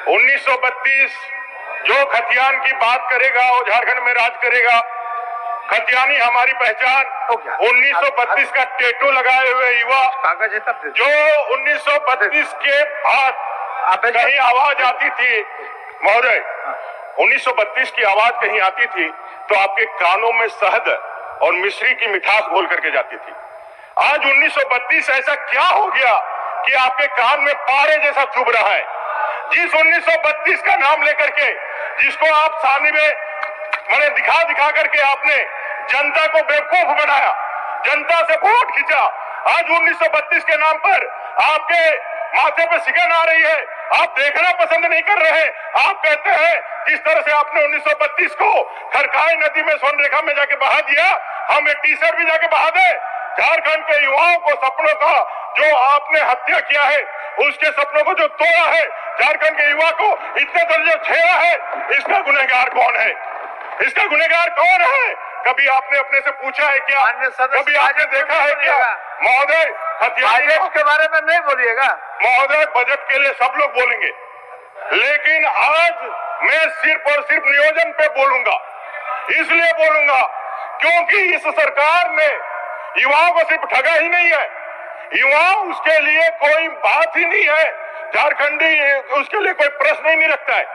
1932 जो खतियान की बात करेगा वो झारखंड में राज करेगा। खतियानी हमारी पहचान। 1932 का टेटू लगाए हुए युवा जो 1932 के बाद कहीं आवाज आती थी महोदय, 1932 की आवाज कहीं आती थी तो आपके कानों में शहद और मिश्री की मिठास घोल करके जाती थी। आज 1932 ऐसा क्या हो गया कि आपके कान में पारे जैसा चुभ रहा है? जिस 1932 का नाम लेकर के जिसको आप सामने में मैंने दिखा करके आपने जनता को बेवकूफ बनाया, जनता से वोट खींचा। आज 1932 के नाम पर आपके माथे पे सिकन आ रही है, आप देखना पसंद नहीं कर रहे। आप कहते हैं जिस तरह से आपने 1932 को खरकाई नदी में सोनरेखा में जाके बहा दिया, हम एक टी-शर्ट भी जाके बहा दे। झारखंड के युवाओं को सपनों का जो आपने हत्या किया है, उसके सपनों को जो तोड़ा है, झारखंड के युवा को इतने दर्जे छेड़ा है, इसका गुनहगार कौन है? इसका गुनहगार कौन है? कभी आपने अपने से पूछा है क्या? कभी आपने देखा है क्या? महोदय बजट के बारे में नहीं बोलिएगा महोदय, बजट के लिए सब लोग बोलेंगे, लेकिन आज मैं सिर्फ और सिर्फ नियोजन पे बोलूंगा। इसलिए बोलूंगा क्योंकि इस सरकार ने युवाओं को सिर्फ ठगा ही नहीं है, युवा उसके लिए कोई बात ही नहीं है, झारखंडी उसके लिए कोई प्रश्न ही नहीं रखता है।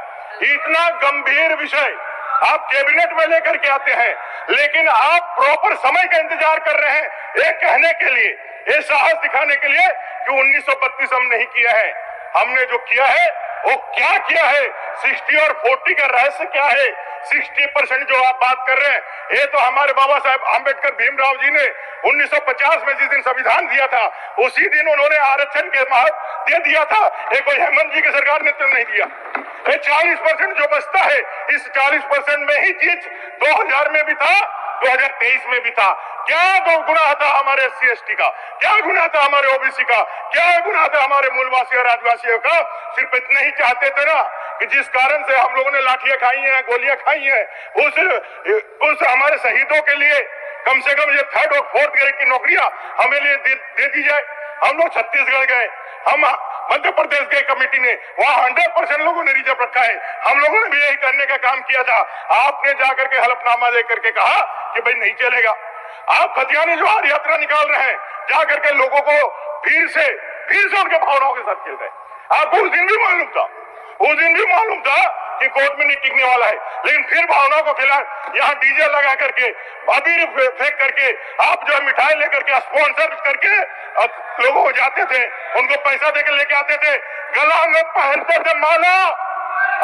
इतना गंभीर विषय आप कैबिनेट में लेकर के आते हैं, लेकिन आप प्रॉपर समय का इंतजार कर रहे हैं ये कहने के लिए, ये साहस दिखाने के लिए कि 1932 हम नहीं किया है। हमने जो किया है वो क्या किया है? 60 और 40 का रहस्य क्या है? 60% जो आप बात कर रहे हैं, ये तो हमारे बाबा साहब आंबेडकर भीमराव जी ने 1950 में जिस दिन संविधान दिया था उसी दिन उन्होंने आरक्षण के महत्व दे दिया था। ये कोई हेमंत जी की सरकार ने तो नहीं दिया। ये 40% जो बचता है, इस 40% में ही चीज 2000 में भी था, 2023 में भी था। क्या दो गुनाह था हमारे SC/ST का? क्या गुनाह था हमारे OBC का? क्या गुनाह था हमारे मूलवासी और आदिवासियों का? सिर्फ इतने ही चाहते थे ना कि जिस कारण से हम लोगों ने लाठियां खाई हैं, गोलियां खाई हैं, उस हमारे शहीदों के लिए कम से कम ये 3rd और 4th ग्रेड की नौकरियां हमें लिए दे दी जाए। हम लोग छत्तीसगढ़ गए, हम मध्य प्रदेश गए, कमेटी ने वहां 100% लोगों ने रिजर्व रखा है। हम लोगों ने भी यही करने का काम किया था। आपने जाकर के हलफनामा दे करके कहा कि भाई नहीं चलेगा। आप खतियानी जो आर यात्रा निकाल रहे हैं, जाकर के लोगों को फिर से उनके भावनाओं के साथ खेल रहे हैं। आपको उस दिन भी मालूम था, उस दिन भी मालूम था कि कोर्ट में नहीं टिकने वाला है, लेकिन फिर भावनाओं को खिला यहाँ डीजे लगा करके, अबीर फेंक करके, आप जो मिठाई लेकर के स्पॉन्सर करके लोगों को जाते थे, उनको पैसा देकर लेके आते थे, गला में पहनते थे माला।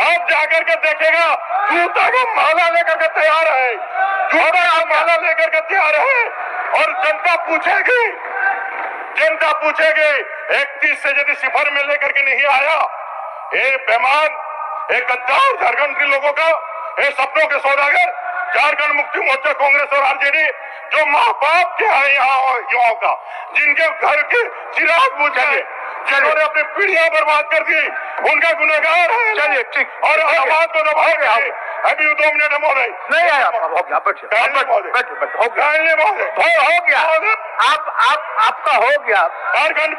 अब जाकर के देखेगा जूता को माला लेकर के तैयार है, जूता को माला लेकर के तैयार है, और जनता पूछेगी 31 से यदि सिफर में लेकर के नहीं आया, ये बेमान, एक गद्दार झारखंड के लोगों का, ये सपनों के सौदागर झारखंड मुक्ति मोर्चा, कांग्रेस और आरजेडी जो माँ बाप के हैं यहाँ युवाओं का, जिनके घर के चिराग बुझे, जिन्होंने अपनी पीढ़ियां बर्बाद कर दी, उनका गुनहगार है। चलिए ठीक, और आवाज को दबाओगे। अभी 2 मिनट महोदय नहीं आया, हो गया, आपका हो गया, झारखंड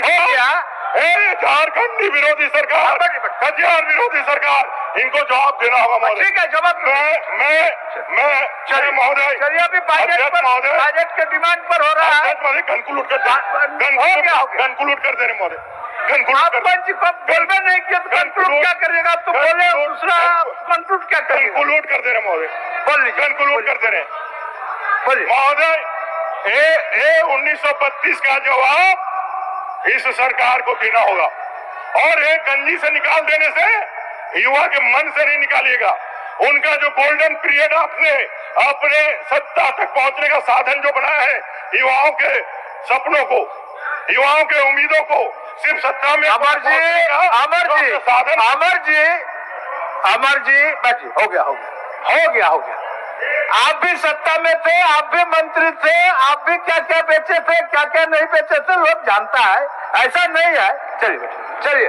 हो गया। झारखंड विरोधी सरकार, खतियान विरोधी सरकार, इनको जवाब देना होगा महोदय। ठीक है, जवाब मैं चलिए महोदय, चलिए अभी बजट के डिमांड पर हो रहा है, कंक्लूड कर दे रहे महोदय। जी को बोलबे नहीं किया तो कंक्लूड क्या करिएगा? आप तो बोले दूसरा, कंक्लूड क्या करिएगा? कंक्लूड कर दे रहे महोदय, बोल कंक्लूड कर दे रहे बोलिए महोदय। 1932 का जवाब इस सरकार को देना होगा, और एक गंजी से निकाल देने से युवा के मन से नहीं निकालिएगा। उनका जो गोल्डन पीरियड आपने अपने सत्ता तक पहुंचने का साधन जो बनाया है, युवाओं के सपनों को, युवाओं के उम्मीदों को सिर्फ सत्ता में अमर जी हो गया। आप भी सत्ता में थे, आप भी मंत्री थे, आप भी क्या क्या बेचे थे, क्या क्या नहीं बेचे थे, लोग जानता है, ऐसा नहीं है। चलिए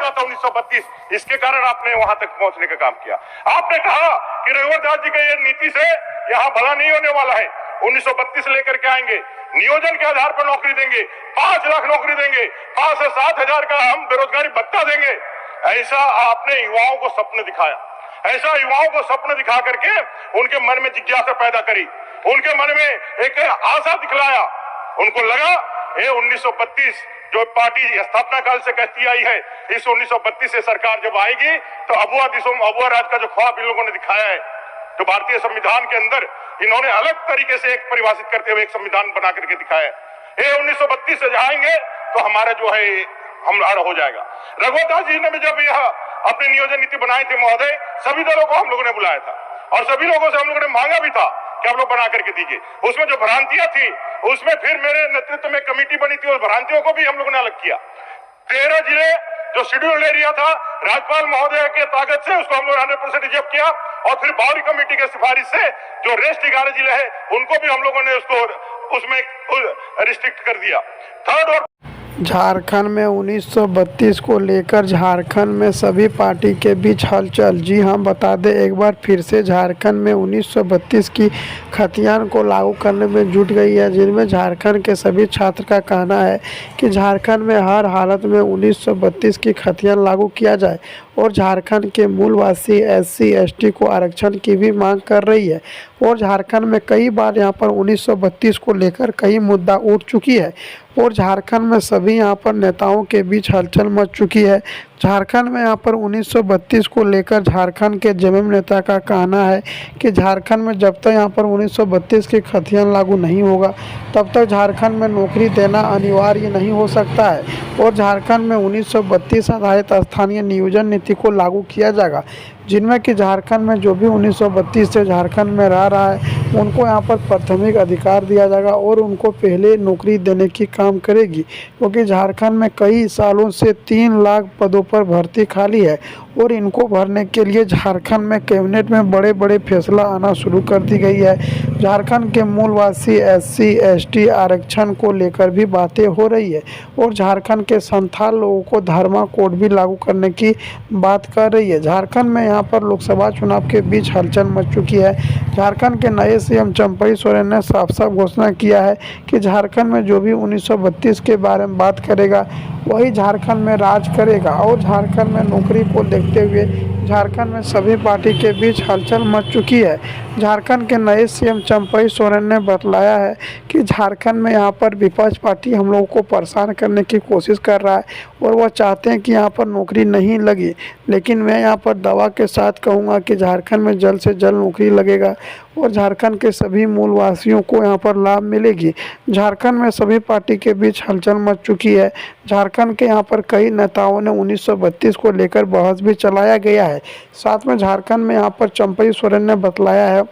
1932, इसके कारण आपने वहां तक पहुंचने का काम किया। आपने कहा कि रघुवर दास जी की ये नीति से यहाँ भला नहीं होने वाला है, 1932 लेकर के आएंगे, नियोजन के आधार पर नौकरी देंगे, 5 लाख नौकरी देंगे, 5 से 7 हजार का हम बेरोजगारी भत्ता देंगे। ऐसा आपने युवाओं को स्वप्न दिखाया, ऐसा युवाओं को स्वप्न दिखा करके उनके मन में जिज्ञासा पैदा करी, उनके मन में एक आशा दिखलाया। उनको लगा ये 1932 जो पार्टी स्थापना काल से कहती आई है, इस 1932 से सरकार जब आएगी तो अबुआ राज का जो ख्वाब इन लोगों ने दिखाया है, जो भारतीय संविधान के अंदर इन्होंने अलग तरीके से एक परिभाषित करते हुए एक संविधान बना करके दिखाया है, ये 1932 से जाएंगे तो हमारा जो है हमारा हो जाएगा। रघुवंश जी ने भी जब यह अपनी नियोजन नीति बनाई थी महोदय, सभी दलों को हम लोगों ने बुलाया था और सभी लोगों से हम लोगों ने मांगा भी था कि आप लोग बना करके दीजिए। उसमें जो भ्रांतियां थी उसमें फिर मेरे नेतृत्व में कमेटी बनी थी, उस भ्रांतियों को भी हम लोगों ने अलग किया। 13 जिले जो शेड्यूल एरिया था, राज्यपाल महोदय के ताकत से उसको हम लोग 100% रिजर्व किया और फिर बावरी कमेटी के सिफारिश से जो रेस्ट 11 जिले हैं उनको भी हम लोगों ने उसको उसमें रिस्ट्रिक्ट कर दिया। थर्ड और झारखंड में 1932 को लेकर झारखंड में सभी पार्टी के बीच हलचल। जी हाँ, बता दें एक बार फिर से झारखंड में 1932 की खतियान को लागू करने में जुट गई है, जिनमें झारखंड के सभी छात्र का कहना है कि झारखंड में हर हालत में 1932 की खतियान लागू किया जाए और झारखंड के मूलवासी SC ST को आरक्षण की भी मांग कर रही है। और झारखंड में कई बार यहां पर 1932 को लेकर कई मुद्दा उठ चुकी है और झारखंड में सभी यहां पर नेताओं के बीच हलचल मच चुकी है। झारखंड में यहां पर 1932 को लेकर झारखंड के जेएमएम नेता का कहना है कि झारखंड में जब तक यहां पर 1932 की खतियान लागू नहीं होगा तब तक झारखंड में नौकरी देना अनिवार्य नहीं हो सकता है और झारखंड में 1932 आधारित स्थानीय नियोजन नीति को लागू किया जाएगा, जिनमें कि झारखंड में जो भी 1932 से झारखंड में रह रहा है उनको यहाँ पर प्राथमिक अधिकार दिया जाएगा और उनको पहले नौकरी देने की काम करेगी, क्योंकि झारखंड में कई सालों से 3 लाख पदों पर भर्ती खाली है और इनको भरने के लिए झारखंड में कैबिनेट में बड़े बड़े फैसला आना शुरू कर दी गई है। झारखंड के मूलवासी SC ST आरक्षण को लेकर भी बातें हो रही है और झारखंड के संथाल लोगों को धर्मा कोड भी लागू करने की बात कर रही है। झारखंड में यहाँ पर लोकसभा चुनाव के बीच हलचल मच चुकी है। झारखंड के नए CM चंपई सोरेन ने साफ साफ घोषणा किया है कि झारखंड में जो भी 1932 के बारे में बात करेगा वही झारखंड में राज करेगा और झारखंड में नौकरी को देखते हुए झारखंड में सभी पार्टी के बीच हलचल मच चुकी है। झारखंड के नए CM चंपई सोरेन ने बतलाया है कि झारखंड में यहाँ पर विपक्ष पार्टी हम लोगों को परेशान करने की कोशिश कर रहा है और वह चाहते हैं कि यहाँ पर नौकरी नहीं लगी, लेकिन मैं यहाँ पर दावा के साथ कहूँगा कि झारखंड में जल्द से जल्द नौकरी लगेगा और झारखंड के सभी मूलवासियों को यहाँ पर लाभ मिलेगी। झारखंड में सभी पार्टी के बीच हलचल मच चुकी है। झारखंड के यहाँ पर कई नेताओं ने 1932 को लेकर बहस भी चलाया गया है। साथ में झारखंड में यहाँ पर चंपई सोरेन ने बतलाया है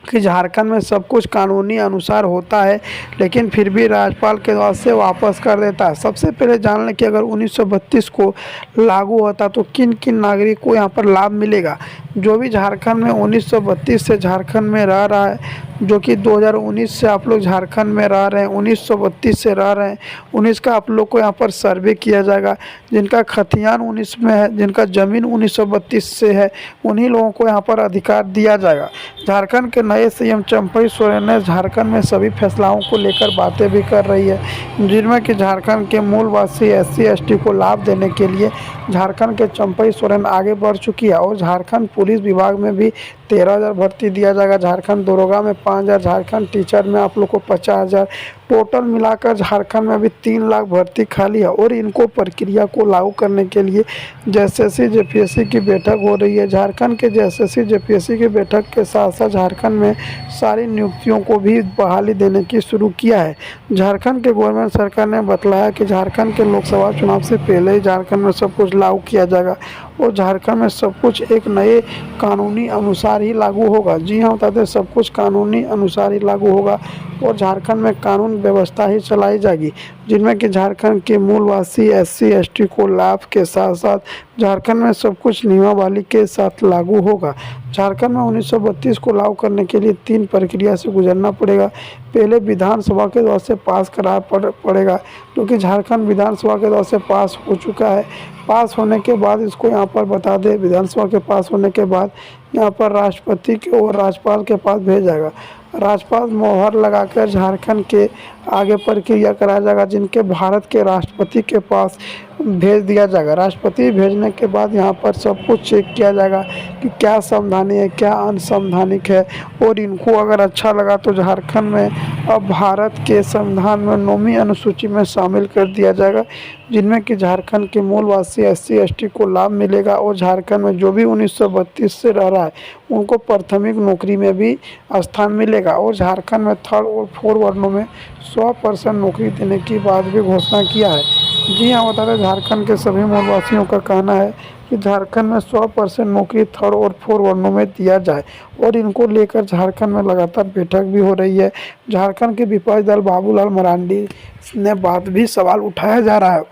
कि झारखंड में सब कुछ कानूनी अनुसार होता है, लेकिन फिर भी राज्यपाल के द्वारा से वापस कर देता है। सबसे पहले जान लें कि अगर 1932 को लागू होता तो किन किन नागरिक को यहाँ पर लाभ मिलेगा। जो भी झारखंड में 1932 से झारखंड में रह रहा है, जो कि 2019 से आप लोग झारखंड में रह रहे हैं, 1932 से रह रहे हैं, 19 का आप लोग को यहाँ पर सर्वे किया जाएगा। जिनका खतियान 19 में है, जिनका ज़मीन 1932 से है, उन्हीं लोगों को यहाँ पर अधिकार दिया जाएगा। झारखंड के नए CM चंपई सोरेन ने झारखंड में सभी फैसलाओं को लेकर बातें भी कर रही है, जिनमें कि झारखंड के मूलवासी SC ST को लाभ देने के लिए झारखंड के चंपई सोरेन आगे बढ़ चुकी है और झारखंड पुलिस विभाग में भी 13,000 भर्ती दिया जाएगा। झारखंड दरोगा में 5,000, झारखंड टीचर में आप लोग को 50,000, टोटल मिलाकर झारखंड में भी 3 लाख भर्ती खाली है और इनको प्रक्रिया को लागू करने के लिए JSSC JPSC की बैठक हो रही है। झारखंड के JSSC JPSC की बैठक के साथ साथ झारखंड में सारी नियुक्तियों को भी बहाली देने की शुरू किया है। झारखंड के गवर्नमेंट सरकार ने बतलाया कि झारखंड के लोकसभा चुनाव से पहले ही झारखंड में सब कुछ लागू किया जाएगा और झारखंड में सब कुछ एक नए कानूनी अनुसार ही लागू होगा। जी हाँ, बताते हैं सब कुछ कानूनी अनुसार ही लागू होगा और झारखंड में कानून व्यवस्था ही चलाई जाएगी, जिनमें कि झारखंड के मूलवासी SC ST को लाभ के साथ साथ झारखंड में सब कुछ नियमावली के साथ लागू होगा। झारखंड में 1932 को लागू करने के लिए 3 प्रक्रिया से गुजरना पड़ेगा। पहले विधानसभा के द्वारा से पास करा पड़ेगा, क्योंकि झारखंड विधानसभा के द्वारा से पास हो चुका है। पास होने के बाद इसको यहाँ पर बता दें, विधानसभा के पास होने के बाद यहाँ पर राष्ट्रपति के और राज्यपाल के पास भेजा जाएगा। राज्यपाल मोहर लगाकर झारखंड के आगे प्रक्रिया कराया जाएगा, जिनके भारत के राष्ट्रपति के पास भेज दिया जाएगा। राष्ट्रपति भेजने के बाद यहाँ पर सब कुछ चेक किया जाएगा कि क्या संवैधानिक है, क्या अनसंवैधानिक है, और इनको अगर अच्छा लगा तो झारखंड में अब भारत के संविधान में 9वीं अनुसूची में शामिल कर दिया जाएगा, जिनमें कि झारखंड के मूलवासी SC ST को लाभ मिलेगा, और झारखंड में जो भी 1932 से रह रहा है उनको प्राथमिक नौकरी में भी स्थान मिलेगा, और झारखंड में 3rd और 4th वर्णों में 100% नौकरी देने की बात भी घोषणा किया है। जी हाँ, बता दें झारखंड के सभी मूलवासियों का कहना है कि झारखंड में 100% नौकरी 3rd और 4th वर्णों में दिया जाए, और इनको लेकर झारखंड में लगातार बैठक भी हो रही है। झारखंड के विपक्षी दल बाबूलाल मरांडी ने बात भी सवाल उठाया जा रहा है,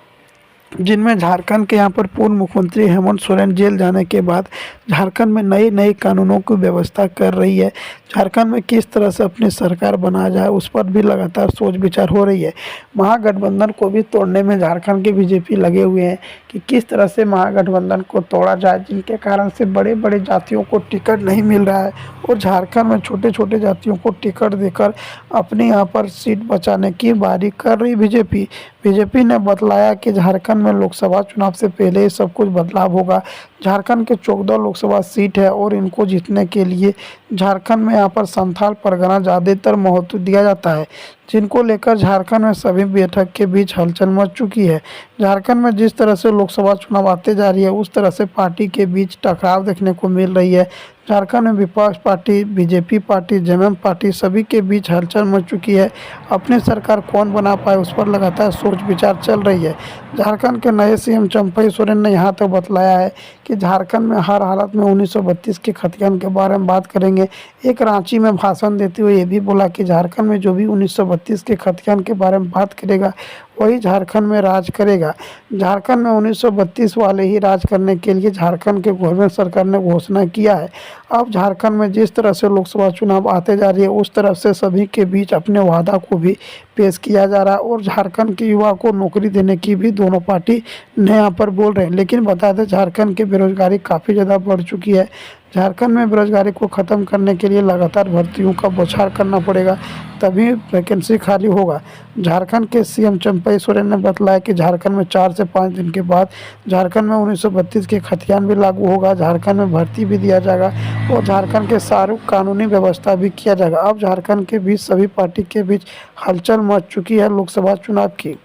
जिनमें झारखंड के यहाँ पर पूर्व मुख्यमंत्री हेमंत सोरेन जेल जाने के बाद झारखंड में नई कानूनों की व्यवस्था कर रही है। झारखंड में किस तरह से अपनी सरकार बनाया जाए उस पर भी लगातार सोच विचार हो रही है। महागठबंधन को भी तोड़ने में झारखंड के बीजेपी लगे हुए हैं कि किस तरह से महागठबंधन को तोड़ा जाए, जिनके कारण से बड़े बड़े जातियों को टिकट नहीं मिल रहा है, और झारखंड में छोटे छोटे जातियों को टिकट देकर अपने यहाँ पर सीट बचाने की बारी कर रही बीजेपी ने बतलाया कि झारखंड में लोकसभा चुनाव से पहले ही सब कुछ बदलाव होगा। झारखंड के 14 लोकसभा सीट है, और इनको जीतने के लिए झारखंड में यहाँ पर संथाल परगना ज़्यादातर महत्व दिया जाता है, जिनको लेकर झारखंड में सभी बैठक के बीच हलचल मच चुकी है। झारखंड में जिस तरह से लोकसभा चुनाव आते जा रही है उस तरह से पार्टी के बीच टकराव देखने को मिल रही है। झारखंड में विपक्ष party, BJP party, JMM party सभी के बीच हलचल मच चुकी है। अपनी सरकार कौन बना पाए उस पर लगातार सोच विचार चल रही है। झारखंड के नए CM चंपई सोरेन ने यहाँ तक बतलाया है कि झारखंड में हर हालत में 1932 के खतियान के बारे में बात करेंगे। एक रांची में भाषण देते हुए ये भी बोला कि झारखंड में जो भी 1932 के खतियान के बारे में बात करेगा वही झारखंड में राज करेगा। झारखंड में 1932 वाले ही राज करने के लिए झारखंड के गवर्नमेंट सरकार ने घोषणा किया है। अब झारखंड में जिस तरह से लोकसभा चुनाव आते जा रही है उस तरफ से सभी के बीच अपने वादा को भी पेश किया जा रहा है, और झारखंड के युवा को नौकरी देने की भी दोनों पार्टी ने यहाँ पर बोल रहे हैं। लेकिन बता दें झारखंड की बेरोजगारी काफ़ी ज़्यादा बढ़ चुकी है। झारखंड में बेरोजगारी को ख़त्म करने के लिए लगातार भर्तियों का बौछार करना पड़ेगा, तभी वैकेंसी खाली होगा। झारखंड के CM चंपई सोरेन ने बतलाया कि झारखंड में 4 से 5 दिन के बाद झारखंड में 1932 के खतियान भी लागू होगा, झारखंड में भर्ती भी दिया जाएगा, और झारखंड के सारू कानूनी व्यवस्था भी किया जाएगा। अब झारखंड के बीच सभी पार्टी के बीच हलचल मच चुकी है लोकसभा चुनाव की।